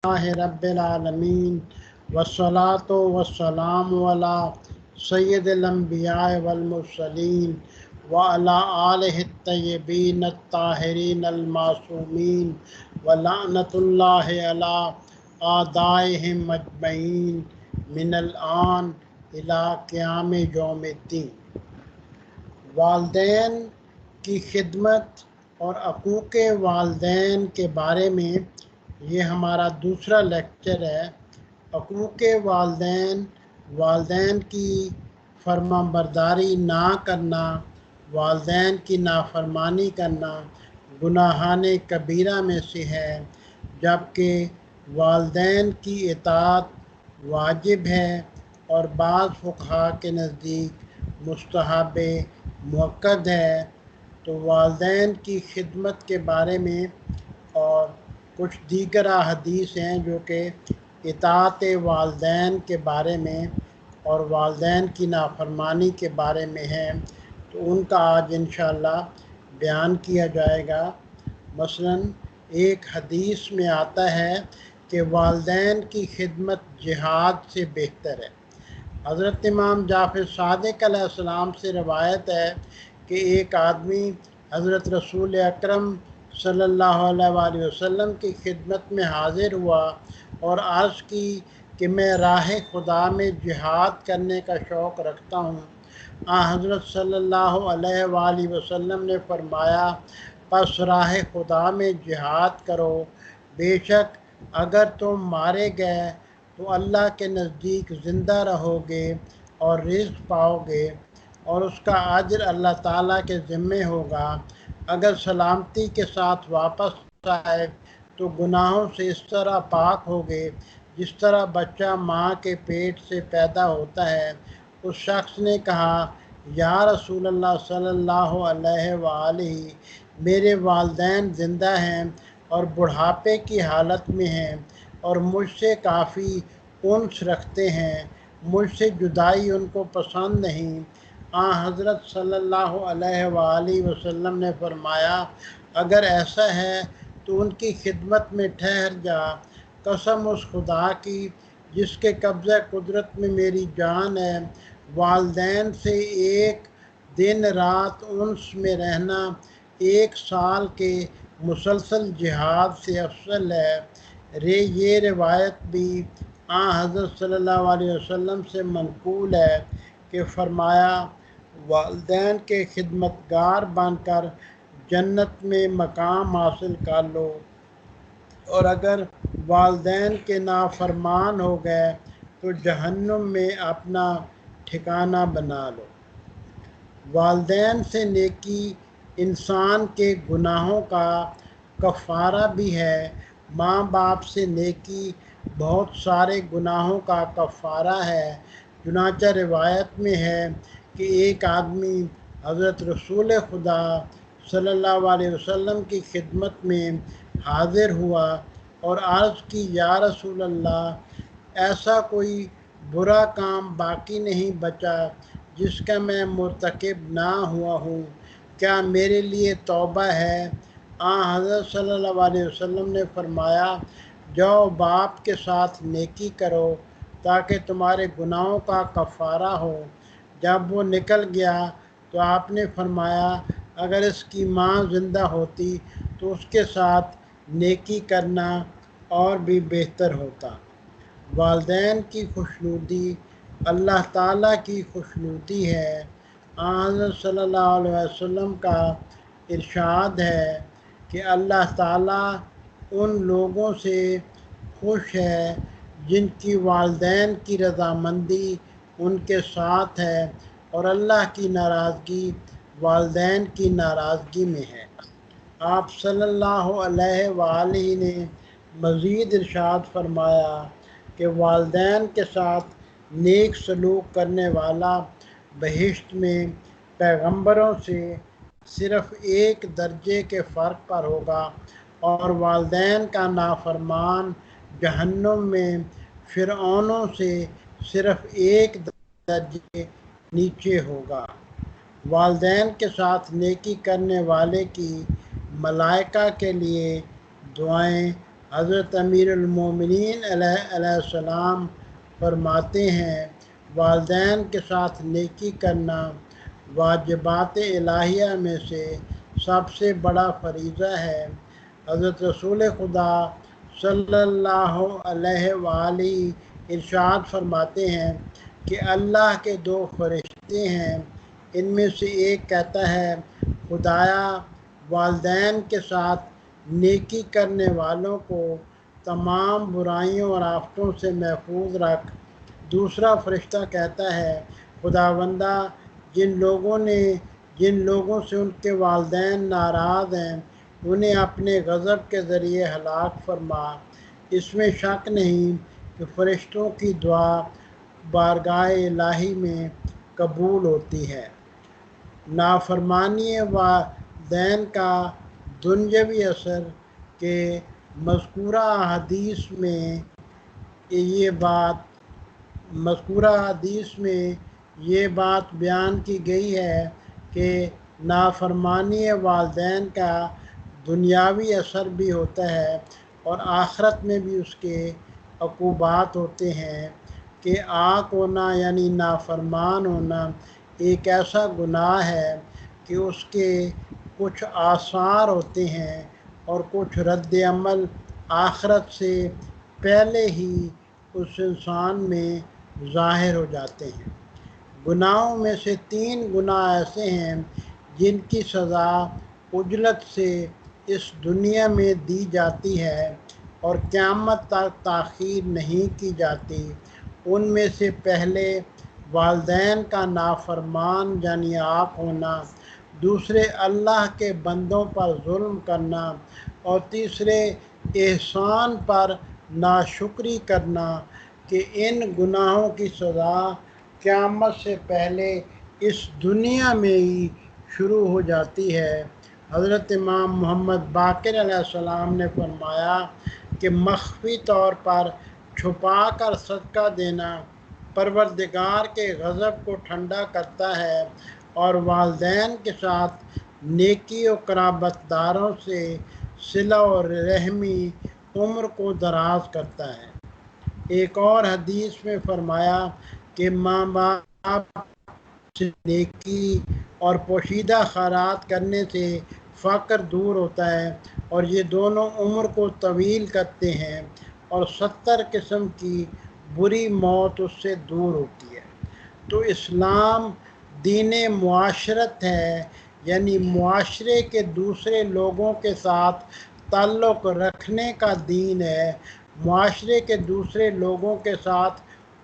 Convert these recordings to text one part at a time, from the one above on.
رب العالمین والصلاة والسلام علی سید الانبیاء والمرسلین وعلی آلہ الطیبین الطاہرین المعصومین ولعنۃ اللہ علی اعدائہم اجمعین من الآن الی قیام یوم الدین۔ والدین کی خدمت اور حقوق والدین کے بارے میں یہ ہمارا دوسرا لیکچر ہے۔ حقوق والدین، والدین کی فرما برداری نہ کرنا، والدین کی نافرمانی کرنا گناہان کبیرہ میں سے ہے، جبکہ والدین کی اطاعت واجب ہے اور بعض فقہا کے نزدیک مستحب مؤکد ہے۔ تو والدین کی خدمت کے بارے میں اور کچھ دیگر احادیث ہیں جو کہ اطاعت والدین کے بارے میں اور والدین کی نافرمانی کے بارے میں ہیں، تو ان کا آج انشاءاللہ بیان کیا جائے گا۔ مثلاً ایک حدیث میں آتا ہے کہ والدین کی خدمت جہاد سے بہتر ہے۔ حضرت امام جعفر صادق علیہ السلام سے روایت ہے کہ ایک آدمی حضرت رسول اکرم صلی اللہ علیہ وآلہ وسلم کی خدمت میں حاضر ہوا اور عرض کی کہ میں راہ خدا میں جہاد کرنے کا شوق رکھتا ہوں۔ حضرت صلی اللہ علیہ وآلہ وسلم نے فرمایا، پس راہ خدا میں جہاد کرو، بے شک اگر تم مارے گئے تو اللہ کے نزدیک زندہ رہو گے اور رزق پاؤ گے اور اس کا اجر اللہ تعالیٰ کے ذمے ہوگا۔ اگر سلامتی کے ساتھ واپس آئے تو گناہوں سے اس طرح پاک ہوگے جس طرح بچہ ماں کے پیٹ سے پیدا ہوتا ہے۔ اس شخص نے کہا، یا رسول اللہ صلی اللہ علیہ وآلہ، میرے والدین زندہ ہیں اور بڑھاپے کی حالت میں ہیں اور مجھ سے کافی انس رکھتے ہیں، مجھ سے جدائی ان کو پسند نہیں۔ حضرت صلی اللہ علیہ وآلہ وسلم نے فرمایا، اگر ایسا ہے تو ان کی خدمت میں ٹھہر جا، قسم اس خدا کی جس کے قبضہ قدرت میں میری جان ہے، والدین سے ایک دن رات انس میں رہنا 1 سال کے مسلسل جہاد سے افضل ہے۔ یہ روایت بھی حضرت صلی اللہ علیہ وسلم سے منقول ہے کہ فرمایا، والدین کے خدمتگار بن کر جنت میں مقام حاصل کر لو، اور اگر والدین کے نافرمان ہو گئے تو جہنم میں اپنا ٹھکانہ بنا لو۔ والدین سے نیکی انسان کے گناہوں کا کفارہ بھی ہے۔ ماں باپ سے نیکی بہت سارے گناہوں کا کفارہ ہے۔ چنانچہ روایت میں ہے کہ ایک آدمی حضرت رسول خدا صلی اللہ علیہ وسلم کی خدمت میں حاضر ہوا اور عرض کی، یا رسول اللہ، ایسا کوئی برا کام باقی نہیں بچا جس کا میں مرتکب نہ ہوا ہوں، کیا میرے لیے توبہ ہے؟ حضرت صلی اللہ علیہ وسلم نے فرمایا، جاؤ باپ کے ساتھ نیکی کرو تاکہ تمہارے گناہوں کا کفارہ ہو۔ جب وہ نکل گیا تو آپ نے فرمایا، اگر اس کی ماں زندہ ہوتی تو اس کے ساتھ نیکی کرنا اور بھی بہتر ہوتا۔ والدین کی خوشنودی اللہ تعالیٰ کی خوشنودی ہے۔ حضرت صلی اللہ علیہ وسلم کا ارشاد ہے کہ اللہ تعالیٰ ان لوگوں سے خوش ہے جن کی والدین کی رضامندی ان کے ساتھ ہے، اور اللہ کی ناراضگی والدین کی ناراضگی میں ہے۔ آپ صلی اللہ علیہ وآلہ نے مزید ارشاد فرمایا کہ والدین کے ساتھ نیک سلوک کرنے والا بہشت میں پیغمبروں سے صرف 1 درجے کے فرق پر ہوگا، اور والدین کا نافرمان جہنم میں فرعونوں سے صرف 1 درجے نیچے ہوگا۔ والدین کے ساتھ نیکی کرنے والے کی ملائکہ کے لیے دعائیں حضرت امیر المومنین علیہ السلام فرماتے ہیں والدین کے ساتھ نیکی کرنا واجبات الہیہ میں سے سب سے بڑا فریضہ ہے۔ حضرت رسول خدا صلی اللہ علیہ وآلہ ارشاد فرماتے ہیں کہ اللہ کے دو فرشتے ہیں، ان میں سے ایک کہتا ہے خدایا والدین کے ساتھ نیکی کرنے والوں کو تمام برائیوں اور آفتوں سے محفوظ رکھ۔ دوسرا فرشتہ کہتا ہے خداوندہ جن لوگوں سے ان کے والدین ناراض ہیں انہیں اپنے غضب کے ذریعے ہلاک فرما۔ اس میں شک نہیں کہ فرشتوں کی دعا بارگاہ الہی میں قبول ہوتی ہے۔ نافرمانی والدین کا دنیاوی اثر کے مذکورہ حدیث میں یہ بات بیان کی گئی ہے کہ نافرمانی والدین کا دنیاوی اثر بھی ہوتا ہے اور آخرت میں بھی اس کے عقوبات ہوتے ہیں کہ عاق ہونا یعنی نافرمان ہونا ایک ایسا گناہ ہے کہ اس کے کچھ آثار ہوتے ہیں اور کچھ رد عمل آخرت سے پہلے ہی اس انسان میں ظاہر ہو جاتے ہیں۔ گناہوں میں سے 3 گناہ ایسے ہیں جن کی سزا اجلت سے اس دنیا میں دی جاتی ہے اور قیامت تک تاخیر نہیں کی جاتی۔ ان میں سے پہلے والدین کا نافرمان یعنی عاق ہونا، دوسرے اللہ کے بندوں پر ظلم کرنا اور تیسرے احسان پر ناشکری کرنا کہ ان گناہوں کی سزا قیامت سے پہلے اس دنیا میں ہی شروع ہو جاتی ہے۔ حضرت امام محمد باقر علیہ السلام نے فرمایا کہ مخفی طور پر چھپا کر صدقہ دینا پروردگار کے غضب کو ٹھنڈا کرتا ہے اور والدین کے ساتھ نیکی و قرابت داروں سے صلہ و رحمی عمر کو دراز کرتا ہے۔ ایک اور حدیث میں فرمایا کہ ماں باپ سے نیکی اور پوشیدہ خیرات کرنے سے فقر دور ہوتا ہے اور یہ دونوں عمر کو طویل کرتے ہیں اور 70 قسم کی بری موت اس سے دور ہوتی ہے۔ تو اسلام دین معاشرت ہے، یعنی معاشرے کے دوسرے لوگوں کے ساتھ تعلق رکھنے کا دین ہے، معاشرے کے دوسرے لوگوں کے ساتھ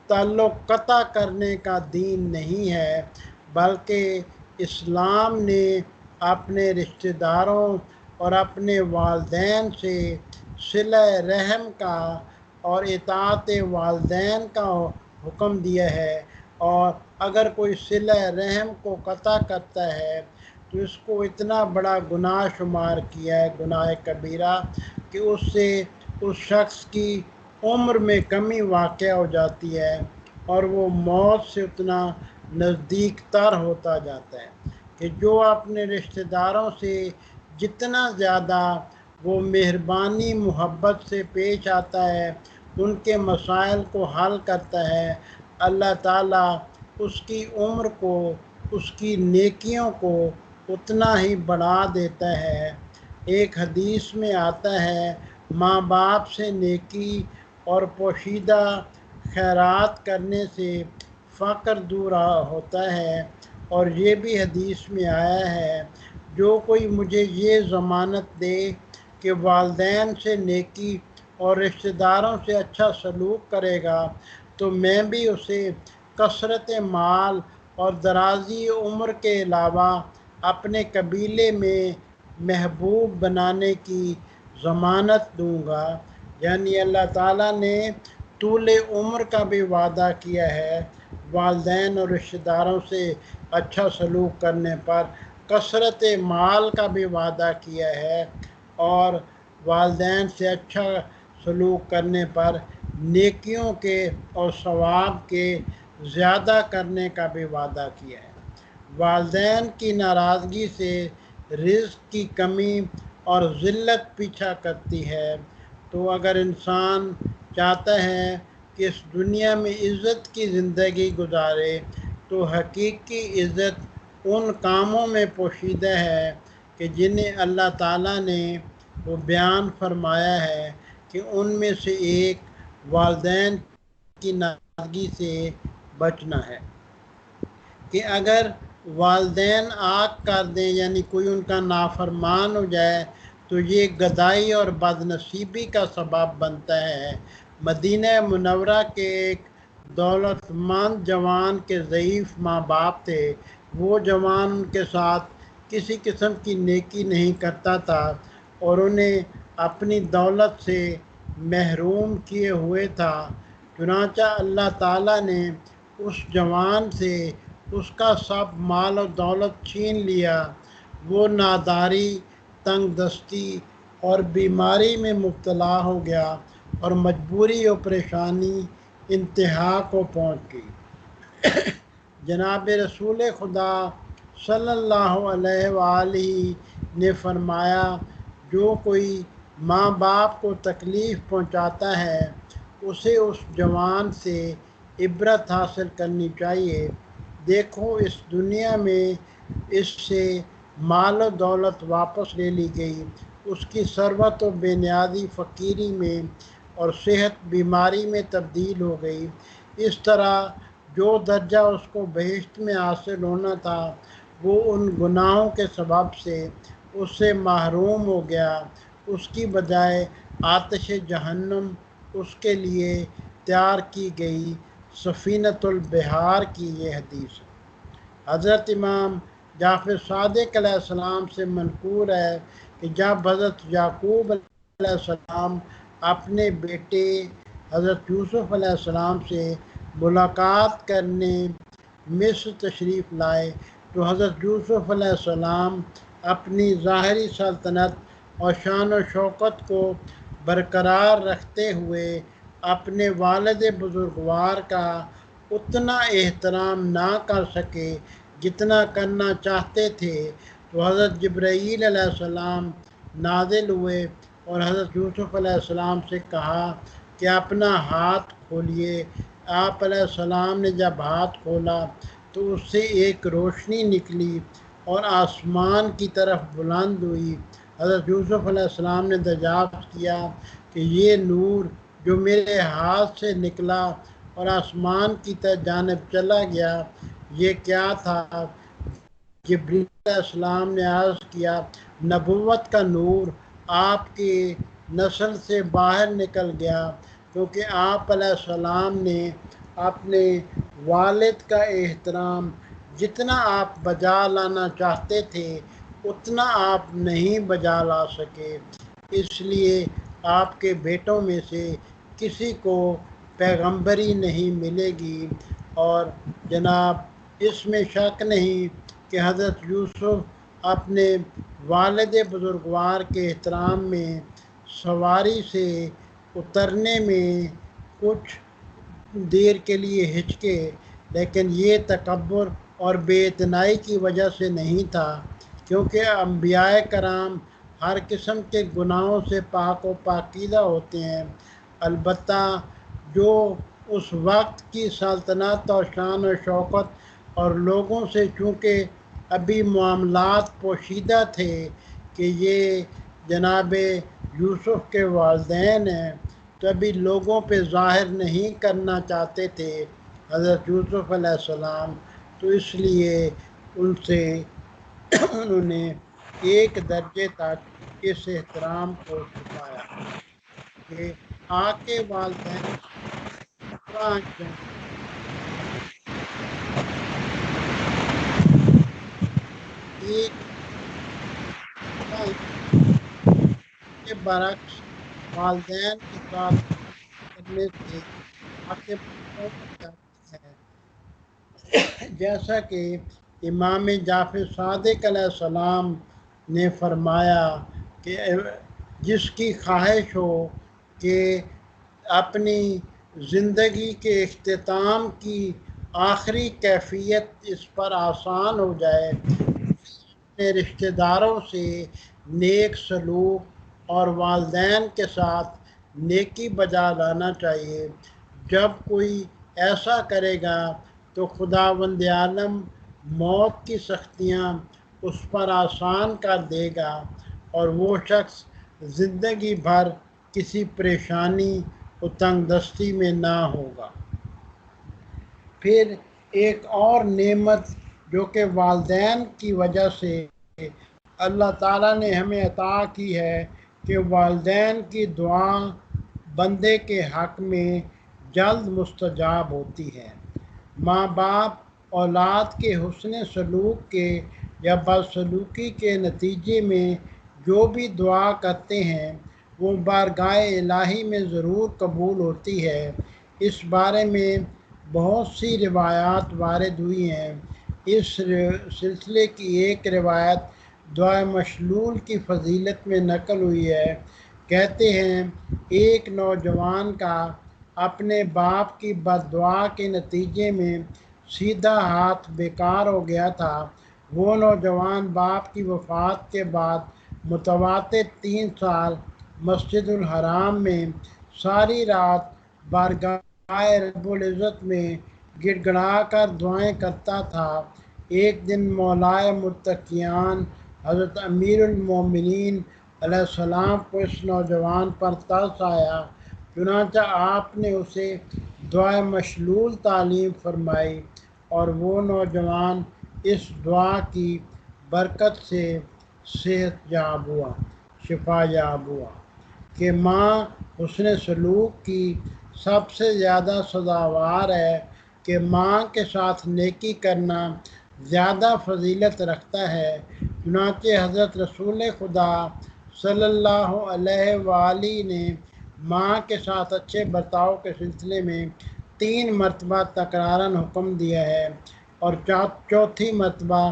تعلق قطع کرنے کا دین نہیں ہے، بلکہ اسلام نے اپنے رشتہ داروں اور اپنے والدین سے صلہ رحم کا اور اطاعت والدین کا حکم دیا ہے، اور اگر کوئی صلہ رحم کو قطع کرتا ہے تو اس کو اتنا بڑا گناہ شمار کیا ہے، گناہ کبیرہ، کہ اس سے اس شخص کی عمر میں کمی واقع ہو جاتی ہے اور وہ موت سے اتنا نزدیک تر ہوتا جاتا ہے کہ جو اپنے رشتہ داروں سے جتنا زیادہ وہ مہربانی محبت سے پیش آتا ہے، ان کے مسائل کو حل کرتا ہے، اللہ تعالیٰ اس کی عمر کو، اس کی نیکیوں کو اتنا ہی بڑھا دیتا ہے۔ ایک حدیث میں آتا ہے ماں باپ سے نیکی اور پوشیدہ خیرات کرنے سے فقر دور ہوتا ہے، اور یہ بھی حدیث میں آیا ہے جو کوئی مجھے یہ ضمانت دے کہ والدین سے نیکی اور رشتہ داروں سے اچھا سلوک کرے گا تو میں بھی اسے کثرت مال اور درازی عمر کے علاوہ اپنے قبیلے میں محبوب بنانے کی ضمانت دوں گا۔ یعنی اللہ تعالیٰ نے طول عمر کا بھی وعدہ کیا ہے، والدین اور رشتہ داروں سے اچھا سلوک کرنے پر کثرت مال کا بھی وعدہ کیا ہے، اور والدین سے اچھا سلوک کرنے پر نیکیوں کے اور ثواب کے زیادہ کرنے کا بھی وعدہ کیا ہے۔ والدین کی ناراضگی سے رزق کی کمی اور ذلت پیچھا کرتی ہے، تو اگر انسان چاہتا ہے کہ اس دنیا میں عزت کی زندگی گزارے تو حقیقی عزت ان کاموں میں پوشیدہ ہے کہ جنہیں اللہ تعالیٰ نے وہ بیان فرمایا ہے کہ ان میں سے ایک والدین کی ناراضگی سے بچنا ہے، کہ اگر والدین آگ کر دیں یعنی کوئی ان کا نافرمان ہو جائے تو یہ گدائی اور بد نصیبی کا سبب بنتا ہے۔ مدینہ منورہ کے ایک دولت مند جوان کے ضعیف ماں باپ تھے۔ وہ جوان ان کے ساتھ کسی قسم کی نیکی نہیں کرتا تھا اور انہیں اپنی دولت سے محروم کیے ہوئے تھا۔ چنانچہ اللہ تعالیٰ نے اس جوان سے اس کا سب مال و دولت چھین لیا۔ وہ ناداری، تنگ دستی اور بیماری میں مبتلا ہو گیا اور مجبوری و پریشانی انتہا کو پہنچ گئی۔ جناب رسول خدا صلی اللہ علیہ وآلہ نے فرمایا، جو کوئی ماں باپ کو تکلیف پہنچاتا ہے اسے اس جوان سے عبرت حاصل کرنی چاہیے۔ دیکھو اس دنیا میں اس سے مال و دولت واپس لے لی گئی، اس کی ثروت و بے نیازی فقیری میں اور صحت بیماری میں تبدیل ہو گئی۔ اس طرح جو درجہ اس کو بہشت میں حاصل ہونا تھا وہ ان گناہوں کے سبب سے اس سے محروم ہو گیا۔ اس کی بجائے آتش جہنم اس کے لیے تیار کی گئی۔ سفینۃ البحار کی یہ حدیث ہے۔ حضرت امام جعفر صادق علیہ السلام سے منقول ہے کہ جب حضرت یعقوب علیہ السلام اپنے بیٹے حضرت یوسف علیہ السلام سے ملاقات کرنے مصر تشریف لائے تو حضرت یوسف علیہ السلام اپنی ظاہری سلطنت اور شان و شوکت کو برقرار رکھتے ہوئے اپنے والد بزرگوار کا اتنا احترام نہ کر سکے جتنا کرنا چاہتے تھے، تو حضرت جبرائیل علیہ السلام نازل ہوئے اور حضرت یوسف علیہ السلام سے کہا کہ اپنا ہاتھ کھولیے۔ آپ علیہ السلام نے جب ہاتھ کھولا تو اس سے ایک روشنی نکلی اور آسمان کی طرف بلند ہوئی۔ حضرت یوسف علیہ السلام نے دریافت کیا کہ یہ نور جو میرے ہاتھ سے نکلا اور آسمان کی جانب چلا گیا یہ کیا تھا؟ جبریل علیہ السلام نے عرض کیا، نبوت کا نور آپ کی نسل سے باہر نکل گیا، کیونکہ آپ علیہ السلام نے اپنے والد کا احترام جتنا آپ بجا لانا چاہتے تھے اتنا آپ نہیں بجا لا سکے، اس لیے آپ کے بیٹوں میں سے کسی کو پیغمبری نہیں ملے گی۔ اور جناب اس میں شک نہیں کہ حضرت یوسف اپنے والد بزرگوار کے احترام میں سواری سے اترنے میں کچھ دیر کے لیے ہچکے، لیکن یہ تکبر اور بے اعتنائی کی وجہ سے نہیں تھا، کیونکہ انبیاء کرام ہر قسم کے گناہوں سے پاک و پاکیزہ ہوتے ہیں۔ البتہ جو اس وقت کی سلطنت اور شان و شوکت اور لوگوں سے چونکہ ابھی معاملات پوشیدہ تھے کہ یہ جناب یوسف کے والدین ہیں، تو ابھی لوگوں پہ ظاہر نہیں کرنا چاہتے تھے حضرت یوسف علیہ السلام، تو اس لیے ان سے انہوں نے ایک درجے تک اس احترام کو چھپایا کہ آگ کے والدین ایک کے برعکس والدین کے ساتھ کرنے سے عاقبت ہے، جیسا کہ امام جعفر صادق علیہ السلام نے فرمایا کہ جس کی خواہش ہو کہ اپنی زندگی کے اختتام کی آخری کیفیت اس پر آسان ہو جائے، اپنے رشتہ داروں سے نیک سلوک اور والدین کے ساتھ نیکی بجا لانا چاہیے۔ جب کوئی ایسا کرے گا تو خداوند عالم موت کی سختیاں اس پر آسان کر دے گا اور وہ شخص زندگی بھر کسی پریشانی و تنگ دستی میں نہ ہوگا۔ پھر ایک اور نعمت جو کہ والدین کی وجہ سے اللہ تعالیٰ نے ہمیں عطا کی ہے کہ والدین کی دعا بندے کے حق میں جلد مستجاب ہوتی ہے۔ ماں باپ اولاد کے حسن سلوک کے یا بدسلوکی کے نتیجے میں جو بھی دعا کرتے ہیں وہ بارگاہ الہی میں ضرور قبول ہوتی ہے۔ اس بارے میں بہت سی روایات وارد ہوئی ہیں۔ اس سلسلے کی ایک روایت دعائے مشلول کی فضیلت میں نقل ہوئی ہے۔ کہتے ہیں ایک نوجوان کا اپنے باپ کی بد دعا کے نتیجے میں سیدھا ہاتھ بیکار ہو گیا تھا۔ وہ نوجوان باپ کی وفات کے بعد متواتر 3 سال مسجد الحرام میں ساری رات بارگاہ رب العزت میں گڑ گڑا کر دعائیں کرتا تھا۔ ایک دن مولائے متقیان حضرت امیر المومنین علیہ السلام کو اس نوجوان پر ترس آیا، چنانچہ آپ نے اسے دعائے مشلول تعلیم فرمائی اور وہ نوجوان اس دعا کی برکت سے صحت یاب ہوا، شفا یاب ہوا کہ ماں حسن سلوک کی سب سے زیادہ سزاوار ہے، کہ ماں کے ساتھ نیکی کرنا زیادہ فضیلت رکھتا ہے۔ چنانچہ حضرت رسول خدا صلی اللہ علیہ وآلہ نے ماں کے ساتھ اچھے برتاؤ کے سلسلے میں 3 مرتبہ تکراراً حکم دیا ہے اور چوتھی مرتبہ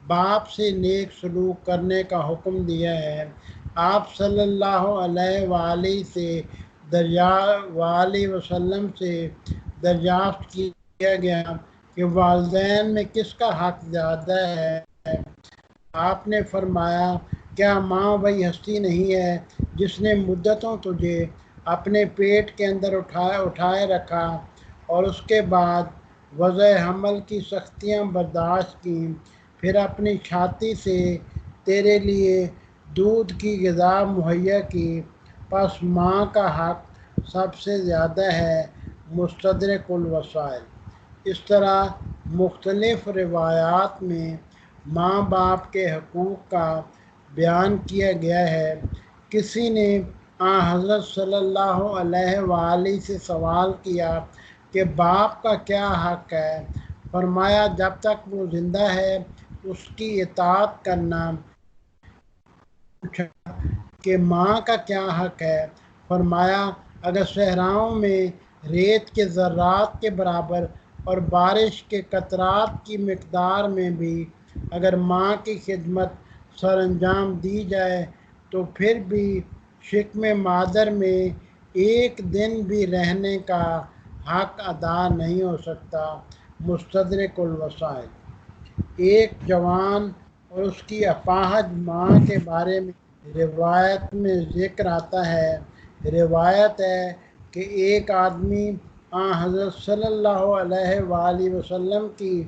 باپ سے نیک سلوک کرنے کا حکم دیا ہے۔ آپ صلی اللہ علیہ وآلہ وسلم سے دریافت کیا گیا کہ والدین میں کس کا حق زیادہ ہے؟ آپ نے فرمایا کیا ماں وہی ہستی نہیں ہے جس نے مدتوں تجھے اپنے پیٹ کے اندر اٹھائے رکھا اور اس کے بعد وضع حمل کی سختیاں برداشت کیں، پھر اپنی چھاتی سے تیرے لیے دودھ کی غذا مہیا کی، پس ماں کا حق سب سے زیادہ ہے۔ مستدرک الوسائل۔ اس طرح مختلف روایات میں ماں باپ کے حقوق کا بیان کیا گیا ہے۔ کسی نے حضرت صلی اللہ علیہ وآلہ سے سوال کیا کہ باپ کا کیا حق ہے؟ فرمایا جب تک وہ زندہ ہے اس کی اطاعت کرنا۔ پوچھا کہ ماں کا کیا حق ہے؟ فرمایا اگر صحراؤں میں ریت کے ذرات کے برابر اور بارش کے قطرات کی مقدار میں بھی اگر ماں کی خدمت سر انجام دی جائے تو پھر بھی شکم مادر میں ایک دن بھی رہنے کا حق ادا نہیں ہو سکتا۔ مستدرک الوسائل۔ ایک جوان اور اس کی اپاہج ماں کے بارے میں روایت میں ذکر آتا ہے۔ روایت ہے کہ ایک آدمی حضرت صلی اللہ علیہ وآلہ وسلم کی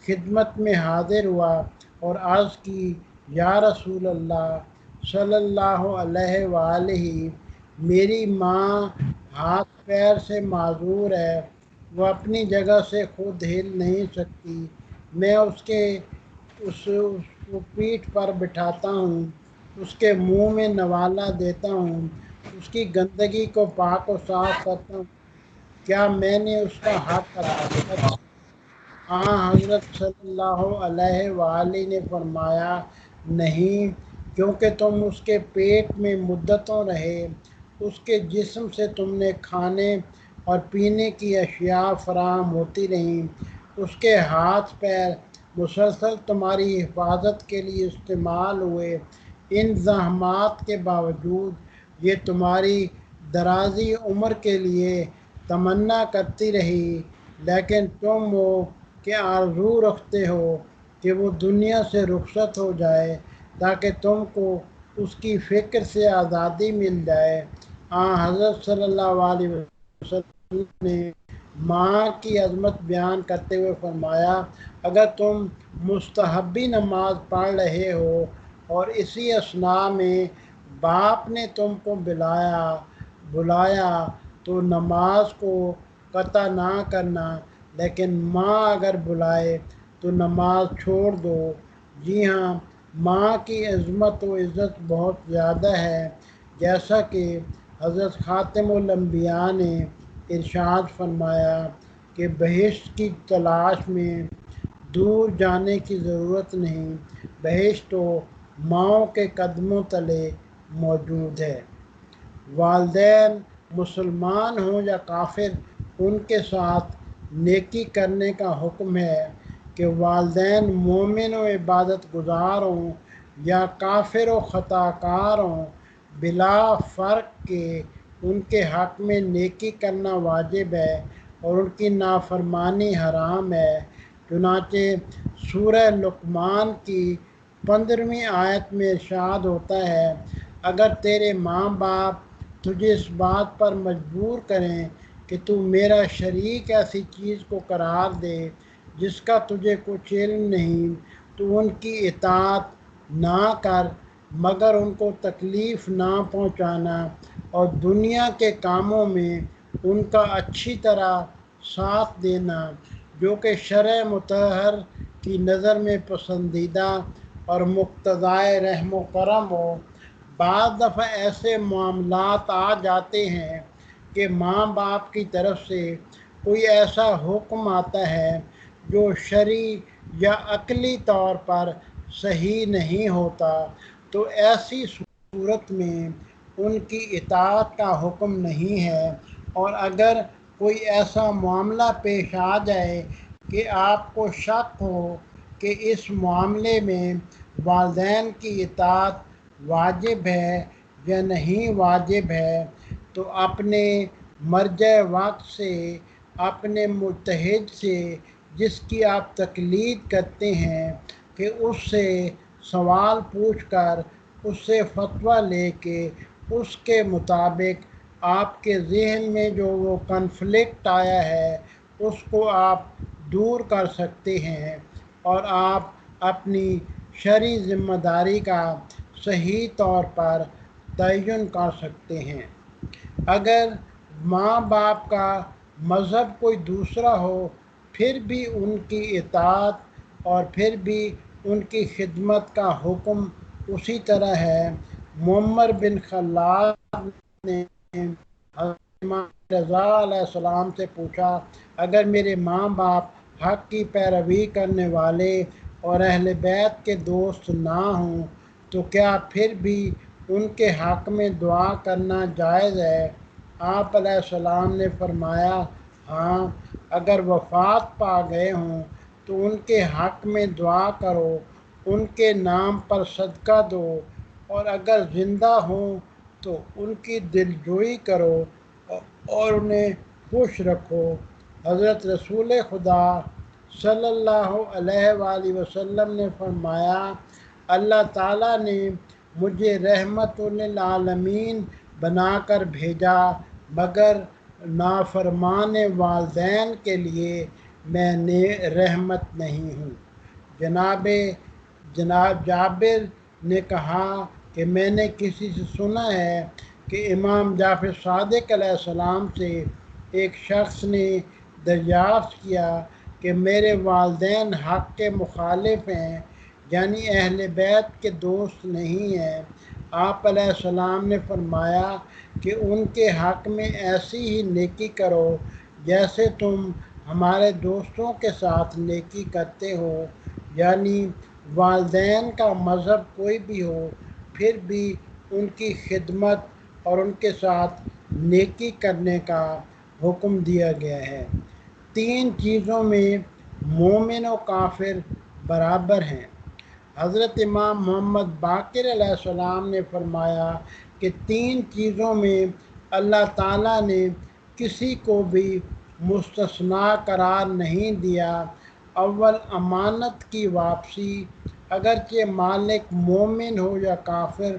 خدمت میں حاضر ہوا اور عرض کی یا رسول اللہ صلی اللہ علیہ وآلہ، میری ماں ہاتھ پیر سے معذور ہے، وہ اپنی جگہ سے خود ہل نہیں سکتی، میں اس کو پیٹھ پر بٹھاتا ہوں، اس کے منہ میں نوالا دیتا ہوں، اس کی گندگی کو پاک و صاف کرتا ہوں، کیا میں نے اس کا حق ادا کیا؟ حضرت صلی اللہ علیہ وآلہ نے فرمایا نہیں، کیونکہ تم اس کے پیٹ میں مدتوں رہے، اس کے جسم سے تم نے کھانے اور پینے کی اشیاء فراہم ہوتی رہیں، اس کے ہاتھ پیر مسلسل تمہاری حفاظت کے لیے استعمال ہوئے، ان زحمات کے باوجود یہ تمہاری درازی عمر کے لیے تمنا کرتی رہی، لیکن تم وہ کہ آرزو رکھتے ہو کہ وہ دنیا سے رخصت ہو جائے تاکہ تم کو اس کی فکر سے آزادی مل جائے۔ حضرت صلی اللہ علیہ وسلم نے ماں کی عظمت بیان کرتے ہوئے فرمایا، اگر تم مستحبی نماز پڑھ رہے ہو اور اسی اثناء میں باپ نے تم کو بلایا تو نماز کو قطع نہ کرنا، لیکن ماں اگر بلائے تو نماز چھوڑ دو۔ جی ہاں، ماں کی عظمت و عزت بہت زیادہ ہے، جیسا کہ حضرت خاتم الانبیاء نے ارشاد فرمایا کہ بہشت کی تلاش میں دور جانے کی ضرورت نہیں، بہشت تو ماؤں کے قدموں تلے موجود ہے۔ والدین مسلمان ہوں یا کافر، ان کے ساتھ نیکی کرنے کا حکم ہے کہ والدین مومن و عبادت گزار ہوں یا کافر و خطا کار ہوں، بلا فرق کہ ان کے حق میں نیکی کرنا واجب ہے اور ان کی نافرمانی حرام ہے۔ چنانچہ سورہ لقمان کی 15ویں آیت میں ارشاد ہوتا ہے، اگر تیرے ماں باپ تجھے اس بات پر مجبور کریں کہ تو میرا شریک ایسی چیز کو قرار دے جس کا تجھے کچھ علم نہیں، تو ان کی اطاعت نہ کر مگر ان کو تکلیف نہ پہنچانا اور دنیا کے کاموں میں ان کا اچھی طرح ساتھ دینا، جو کہ شرع مطہر کی نظر میں پسندیدہ اور مقتضائے رحم و کرم ہو۔ بعض دفعہ ایسے معاملات آ جاتے ہیں کہ ماں باپ کی طرف سے کوئی ایسا حکم آتا ہے جو شرعی یا عقلی طور پر صحیح نہیں ہوتا، تو ایسی صورت میں ان کی اطاعت کا حکم نہیں ہے، اور اگر کوئی ایسا معاملہ پیش آ جائے کہ آپ کو شک ہو کہ اس معاملے میں والدین کی اطاعت واجب ہے یا نہیں واجب ہے، تو اپنے مرجع وقت سے، اپنے مجتہد سے جس کی آپ تقلید کرتے ہیں، کہ اس سے سوال پوچھ کر اس سے فتویٰ لے کے اس کے مطابق آپ کے ذہن میں جو وہ کنفلکٹ آیا ہے اس کو آپ دور کر سکتے ہیں اور آپ اپنی شرعی ذمہ داری کا صحیح طور پر تعین کر سکتے ہیں۔ اگر ماں باپ کا مذہب کوئی دوسرا ہو پھر بھی ان کی اطاعت اور پھر بھی ان کی خدمت کا حکم اسی طرح ہے۔ معمر بن خلاد نے حضرت امام رضا علیہ السلام سے پوچھا، اگر میرے ماں باپ حق کی پیروی کرنے والے اور اہل بیت کے دوست نہ ہوں تو کیا پھر بھی ان کے حق میں دعا کرنا جائز ہے؟ آپ علیہ السلام نے فرمایا، ہاں، اگر وفات پا گئے ہوں تو ان کے حق میں دعا کرو، ان کے نام پر صدقہ دو، اور اگر زندہ ہوں تو ان کی دلجوئی کرو اور انہیں خوش رکھو۔ حضرت رسول خدا صلی اللہ علیہ وآلہ وسلم نے فرمایا، اللہ تعالیٰ نے مجھے رحمت للعالمین بنا کر بھیجا، مگر نافرمان والدین کے لیے میں رحمت نہیں ہوں۔ جناب جابر نے کہا کہ میں نے کسی سے سنا ہے کہ امام جعفر صادق علیہ السلام سے ایک شخص نے دریافت کیا کہ میرے والدین حق کے مخالف ہیں، یعنی اہل بیت کے دوست نہیں ہیں۔ آپ علیہ السلام نے فرمایا کہ ان کے حق میں ایسی ہی نیکی کرو جیسے تم ہمارے دوستوں کے ساتھ نیکی کرتے ہو، یعنی والدین کا مذہب کوئی بھی ہو پھر بھی ان کی خدمت اور ان کے ساتھ نیکی کرنے کا حکم دیا گیا ہے۔ 3 چیزوں میں مومن و کافر برابر ہیں۔ حضرت امام محمد باقر علیہ السلام نے فرمایا کہ 3 چیزوں میں اللہ تعالیٰ نے کسی کو بھی مستثنیٰ قرار نہیں دیا۔ اول، امانت کی واپسی، اگرچہ مالک مومن ہو یا کافر،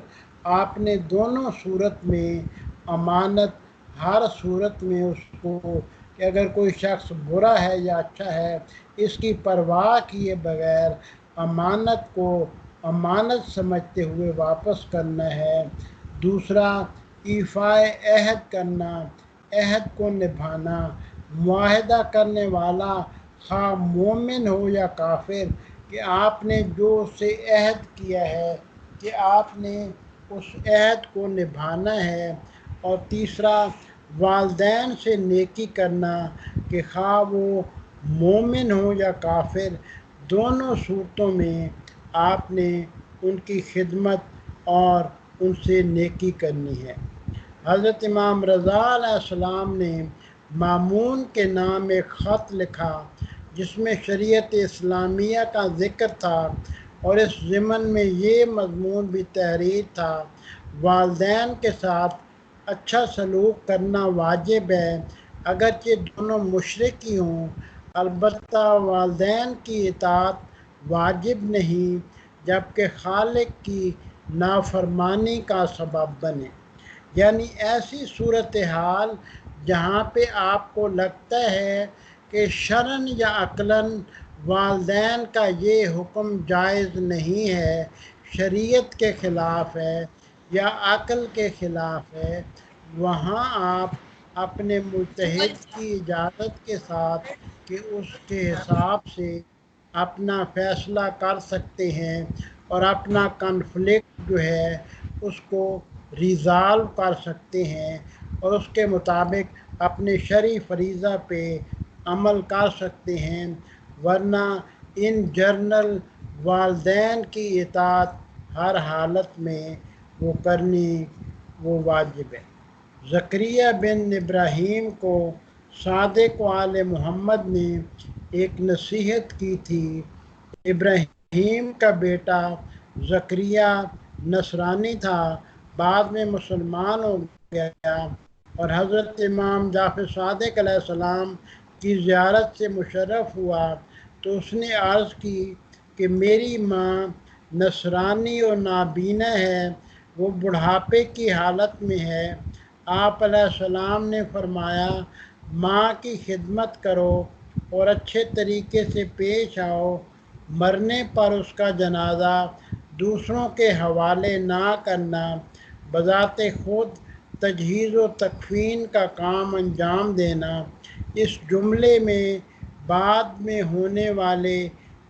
آپ نے دونوں صورت میں امانت ہر صورت میں اس کو کہ اگر کوئی شخص برا ہے یا اچھا ہے اس کی پرواہ کیے بغیر امانت کو امانت سمجھتے ہوئے واپس کرنا ہے۔ دوسرا، ایفائے عہد کرنا، عہد کو نبھانا۔ معاہدہ کرنے والا خواہ مومن ہو یا کافر کہ آپ نے جو اس سے عہد کیا ہے کہ آپ نے اس عہد کو نبھانا ہے۔ اور تیسرا، والدین سے نیکی کرنا کہ خواہ وہ مومن ہو یا کافر، دونوں صورتوں میں آپ نے ان کی خدمت اور ان سے نیکی کرنی ہے۔ حضرت امام رضا علیہ السلام نے مامون کے نام ایک خط لکھا جس میں شریعت اسلامیہ کا ذکر تھا، اور اس ضمن میں یہ مضمون بھی تحریر تھا: والدین کے ساتھ اچھا سلوک کرنا واجب ہے اگرچہ دونوں مشرک ہی ہوں، البتہ والدین کی اطاعت واجب نہیں جبکہ خالق کی نافرمانی کا سبب بنے۔ یعنی ایسی صورتحال جہاں پہ آپ کو لگتا ہے کہ شرعاً یا عقلاً والدین کا یہ حکم جائز نہیں ہے، شریعت کے خلاف ہے یا عقل کے خلاف ہے، وہاں آپ اپنے مجتہد کی اجازت کے ساتھ کہ اس کے حساب سے اپنا فیصلہ کر سکتے ہیں اور اپنا کنفلکٹ جو ہے اس کو ریزالو کر سکتے ہیں اور اس کے مطابق اپنے شرعی فریضہ پہ عمل کر سکتے ہیں، ورنہ ان جنرل والدین کی اطاعت ہر حالت میں وہ کرنی وہ واجب ہے۔ زکریا بن ابراہیم کو صادق آل محمد نے ایک نصیحت کی تھی۔ ابراہیم کا بیٹا زکریا نصرانی تھا، بعد میں مسلمان ہو گیا اور حضرت امام جعفر صادق علیہ السلام کی زیارت سے مشرف ہوا تو اس نے عرض کی کہ میری ماں نصرانی اور نابینا ہے، وہ بڑھاپے کی حالت میں ہے۔ آپ علیہ السلام نے فرمایا، ماں کی خدمت کرو اور اچھے طریقے سے پیش آؤ، مرنے پر اس کا جنازہ دوسروں کے حوالے نہ کرنا، بذات خود تجہیز و تکفین کا کام انجام دینا۔ اس جملے میں بعد میں ہونے والے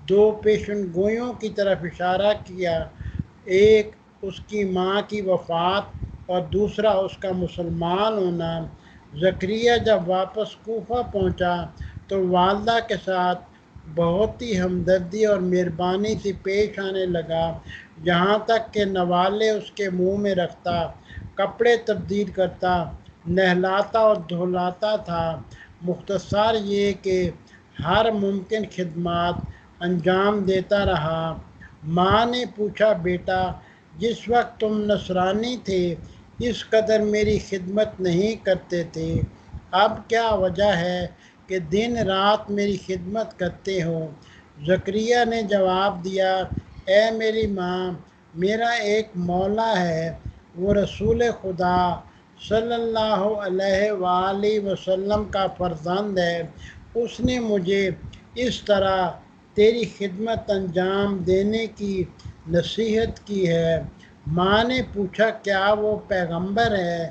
دو پیشن گوئیوں کی طرف اشارہ کیا، ایک اس کی ماں کی وفات اور دوسرا اس کا مسلمان ہونا۔ زکریا جب واپس کوفہ پہنچا تو والدہ کے ساتھ بہت ہی ہمدردی اور مہربانی سے پیش آنے لگا، یہاں تک کہ نوالے اس کے منہ میں رکھتا، کپڑے تبدیل کرتا، نہلاتا اور دھلاتا تھا، مختصر یہ کہ ہر ممکن خدمات انجام دیتا رہا۔ ماں نے پوچھا، بیٹا جس وقت تم نصرانی تھے اس قدر میری خدمت نہیں کرتے تھے، اب کیا وجہ ہے کہ دن رات میری خدمت کرتے ہو؟ زکریا نے جواب دیا، اے میری ماں، میرا ایک مولا ہے، وہ رسول خدا صلی اللہ علیہ وآلہ وسلم کا فرزند ہے، اس نے مجھے اس طرح تیری خدمت انجام دینے کی نصیحت کی ہے۔ ماں نے پوچھا، کیا وہ پیغمبر ہے؟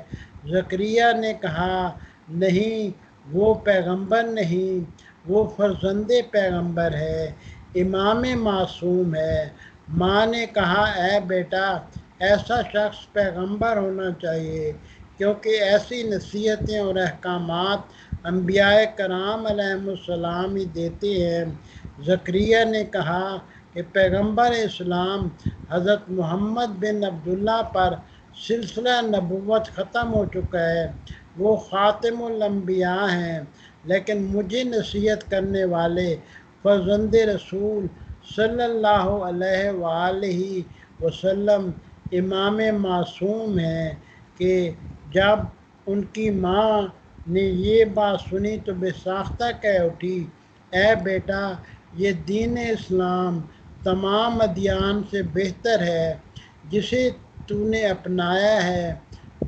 زکریا نے کہا، نہیں، وہ پیغمبر نہیں، وہ فرزند پیغمبر ہے، امام معصوم ہے۔ ماں نے کہا، اے بیٹا، ایسا شخص پیغمبر ہونا چاہیے کیونکہ ایسی نصیحتیں اور احکامات انبیاء کرام علیہم السلام ہی دیتے ہیں۔ زکریا نے کہا کہ پیغمبر اسلام حضرت محمد بن عبداللہ پر سلسلہ نبوت ختم ہو چکا ہے، وہ خاتم الانبیاء ہیں، لیکن مجھے نصیحت کرنے والے فرزند رسول صلی اللہ علیہ وآلہ وسلم امام معصوم ہیں۔ کہ جب ان کی ماں نے یہ بات سنی تو بے ساختہ کہہ اٹھی، اے بیٹا، یہ دین اسلام تمام ادیان سے بہتر ہے، جسے تو نے اپنایا ہے،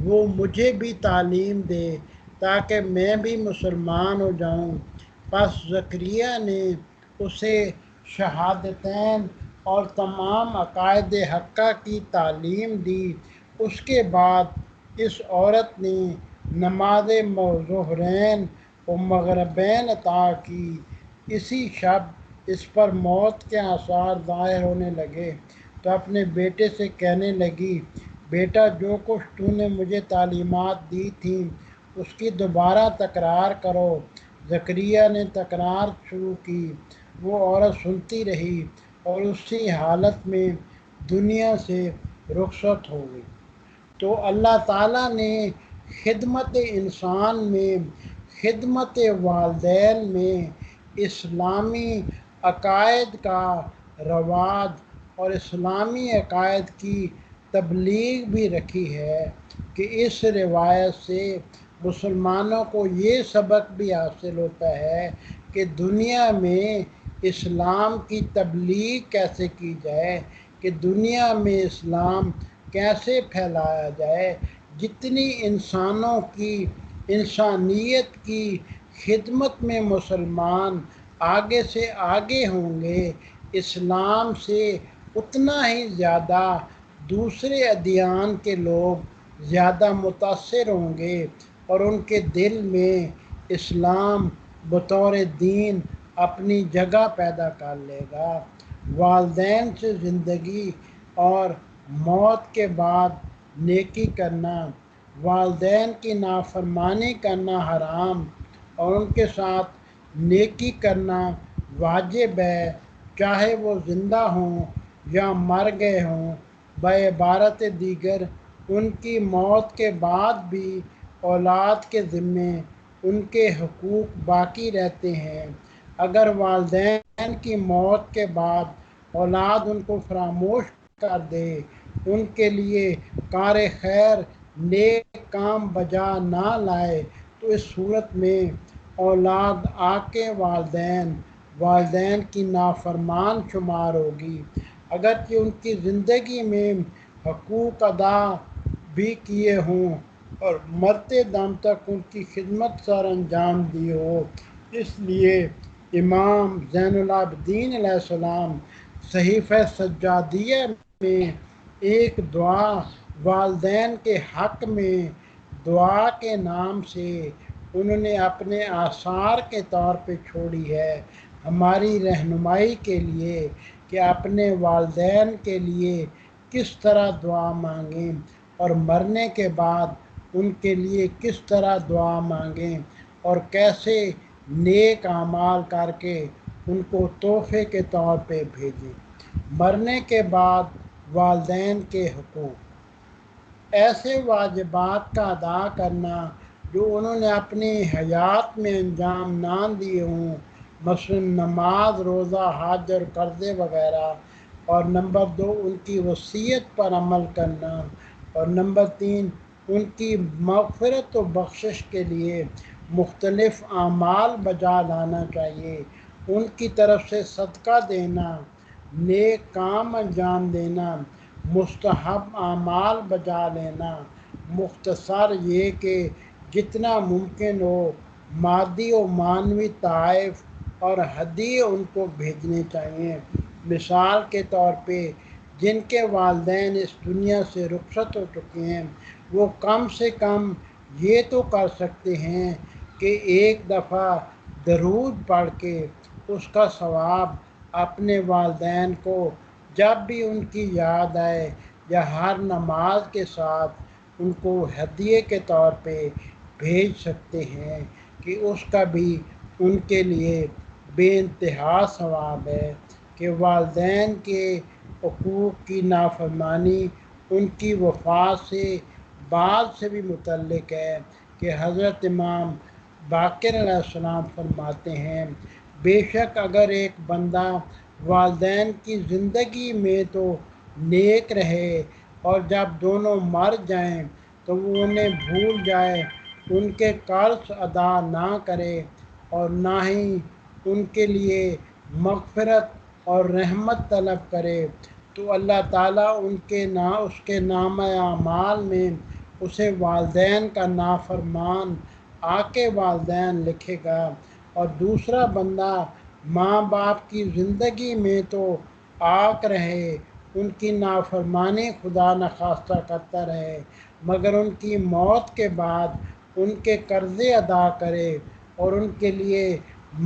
وہ مجھے بھی تعلیم دے تاکہ میں بھی مسلمان ہو جاؤں۔ پس زکریا نے اسے شہادتین اور تمام عقائد حقہ کی تعلیم دی۔ اس کے بعد اس عورت نے نماز ظہرین و مغربین عطا کی۔ اسی شب اس پر موت کے آثار ظاہر ہونے لگے تو اپنے بیٹے سے کہنے لگی، بیٹا جو کچھ تو نے مجھے تعلیمات دی تھیں اس کی دوبارہ تکرار کرو۔ زکریا نے تکرار شروع کی۔ وہ عورت سنتی رہی اور اسی حالت میں دنیا سے رخصت ہو گئی۔ تو اللہ تعالیٰ نے خدمت انسان میں، خدمت والدین میں اسلامی عقائد کا رواج اور اسلامی عقائد کی تبلیغ بھی رکھی ہے کہ اس روایت سے مسلمانوں کو یہ سبق بھی حاصل ہوتا ہے کہ دنیا میں اسلام کی تبلیغ کیسے کی جائے، کہ دنیا میں اسلام کیسے پھیلایا جائے۔ جتنی انسانوں کی، انسانیت کی خدمت میں مسلمان آگے سے آگے ہوں گے، اسلام سے اتنا ہی زیادہ دوسرے ادیان کے لوگ زیادہ متاثر ہوں گے اور ان کے دل میں اسلام بطور دین اپنی جگہ پیدا کر لے گا۔ والدین سے زندگی اور موت کے بعد نیکی کرنا، والدین کی نافرمانی کرنا حرام اور ان کے ساتھ نیکی کرنا واجب ہے، چاہے وہ زندہ ہوں یا مر گئے ہوں۔ بعبارت دیگر ان کی موت کے بعد بھی اولاد کے ذمے ان کے حقوق باقی رہتے ہیں۔ اگر والدین کی موت کے بعد اولاد ان کو فراموش کر دے، ان کے لیے کار خیر نیک کام بجا نہ لائے، تو اس صورت میں اولاد آقے والدین کی نافرمان شمار ہوگی، اگرچہ ان کی زندگی میں حقوق ادا بھی کیے ہوں اور مرتے دم تک ان کی خدمت سر انجام دی ہو۔ اس لیے امام زین العابدین علیہ السلام صحیفہ سجادیہ میں ایک دعا والدین کے حق میں دعا کے نام سے انہوں نے اپنے آثار کے طور پہ چھوڑی ہے، ہماری رہنمائی کے لیے کہ اپنے والدین کے لیے کس طرح دعا مانگیں اور مرنے کے بعد ان کے لیے کس طرح دعا مانگیں اور کیسے نیک اعمال کر کے ان کو تحفے کے طور پہ بھیجیں۔ مرنے کے بعد والدین کے حقوق، ایسے واجبات کا ادا کرنا جو انہوں نے اپنی حیات میں انجام نہ دیے ہوں، مثلا نماز، روزہ، حج اور قرضے وغیرہ، اور نمبر 2 ان کی وصیت پر عمل کرنا، اور نمبر 3 ان کی مغفرت و بخشش کے لیے مختلف اعمال بجا لانا چاہیے، ان کی طرف سے صدقہ دینا، نیک کام انجام دینا، مستحب اعمال بجا لینا، مختصر یہ کہ جتنا ممکن ہو مادی و معنوی تحائف اور ہدیے ان کو بھیجنے چاہیے۔ مثال کے طور پہ جن کے والدین اس دنیا سے رخصت ہو چکے ہیں وہ کم سے کم یہ تو کر سکتے ہیں کہ ایک دفعہ درود پڑھ کے اس کا ثواب اپنے والدین کو جب بھی ان کی یاد آئے یا ہر نماز کے ساتھ ان کو ہدیے کے طور پہ بھیج سکتے ہیں کہ اس کا بھی ان کے لیے بے انتہا ثواب ہے کہ والدین کے حقوق کی نافرمانی ان کی وفات سے بعد سے بھی متعلق ہے کہ حضرت امام باقر علیہ السلام فرماتے ہیں، بے شک اگر ایک بندہ والدین کی زندگی میں تو نیک رہے اور جب دونوں مر جائیں تو وہ انہیں بھول جائے، ان کے قرض ادا نہ کرے اور نہ ہی ان کے لیے مغفرت اور رحمت طلب کرے، تو اللہ تعالیٰ اس کے نامہ اعمال میں اسے والدین کا نافرمان آقِ والدین لکھے گا، اور دوسرا بندہ ماں باپ کی زندگی میں تو آق رہے، ان کی نافرمانی خدا نخواستہ کرتا رہے، مگر ان کی موت کے بعد ان کے قرضے ادا کرے اور ان کے لیے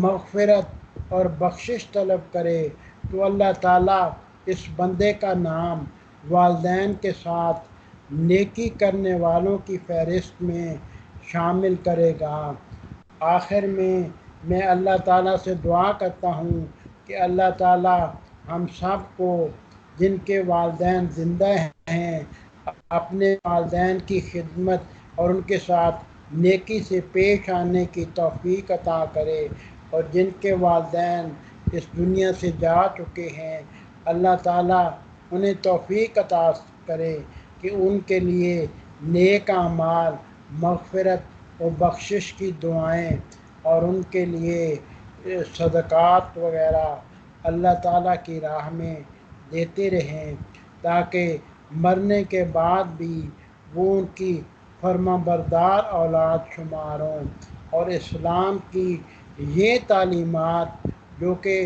مغفرت اور بخشش طلب کرے، تو اللہ تعالیٰ اس بندے کا نام والدین کے ساتھ نیکی کرنے والوں کی فہرست میں شامل کرے گا۔ آخر میں اللہ تعالیٰ سے دعا کرتا ہوں کہ اللہ تعالیٰ ہم سب کو جن کے والدین زندہ ہیں اپنے والدین کی خدمت اور ان کے ساتھ نیکی سے پیش آنے کی توفیق عطا کرے، اور جن کے والدین اس دنیا سے جا چکے ہیں اللہ تعالیٰ انہیں توفیق عطا کرے کہ ان کے لیے نیک اعمال، مغفرت و بخشش کی دعائیں اور ان کے لیے صدقات وغیرہ اللہ تعالیٰ کی راہ میں دیتے رہیں، تاکہ مرنے کے بعد بھی وہ ان کی فرما بردار اولاد شمار ہوں، اور اسلام کی یہ تعلیمات جو کہ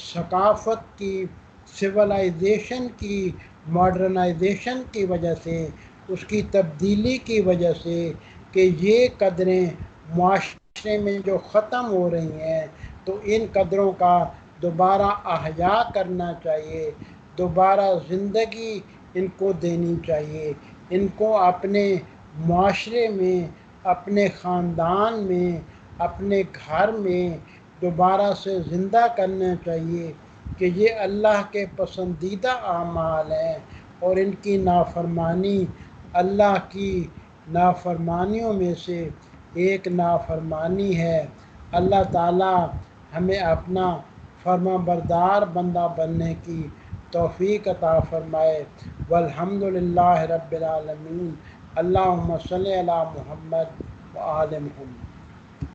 ثقافت کی، سولائزیشن کی، ماڈرنائزیشن کی وجہ سے، اس کی تبدیلی کی وجہ سے کہ یہ قدریں معاشرے میں جو ختم ہو رہی ہیں، تو ان قدروں کا دوبارہ احیاء کرنا چاہیے، دوبارہ زندگی ان کو دینی چاہیے، ان کو اپنے معاشرے میں، اپنے خاندان میں، اپنے گھر میں دوبارہ سے زندہ کرنا چاہیے کہ یہ اللہ کے پسندیدہ اعمال ہیں، اور ان کی نافرمانی اللہ کی نافرمانیوں میں سے ایک نافرمانی ہے۔ اللہ تعالیٰ ہمیں اپنا فرما بردار بندہ بننے کی توفیق عطا فرمائے۔ والحمد للہ رب العالمین۔ اللہم صلی علی محمد و آل محمد۔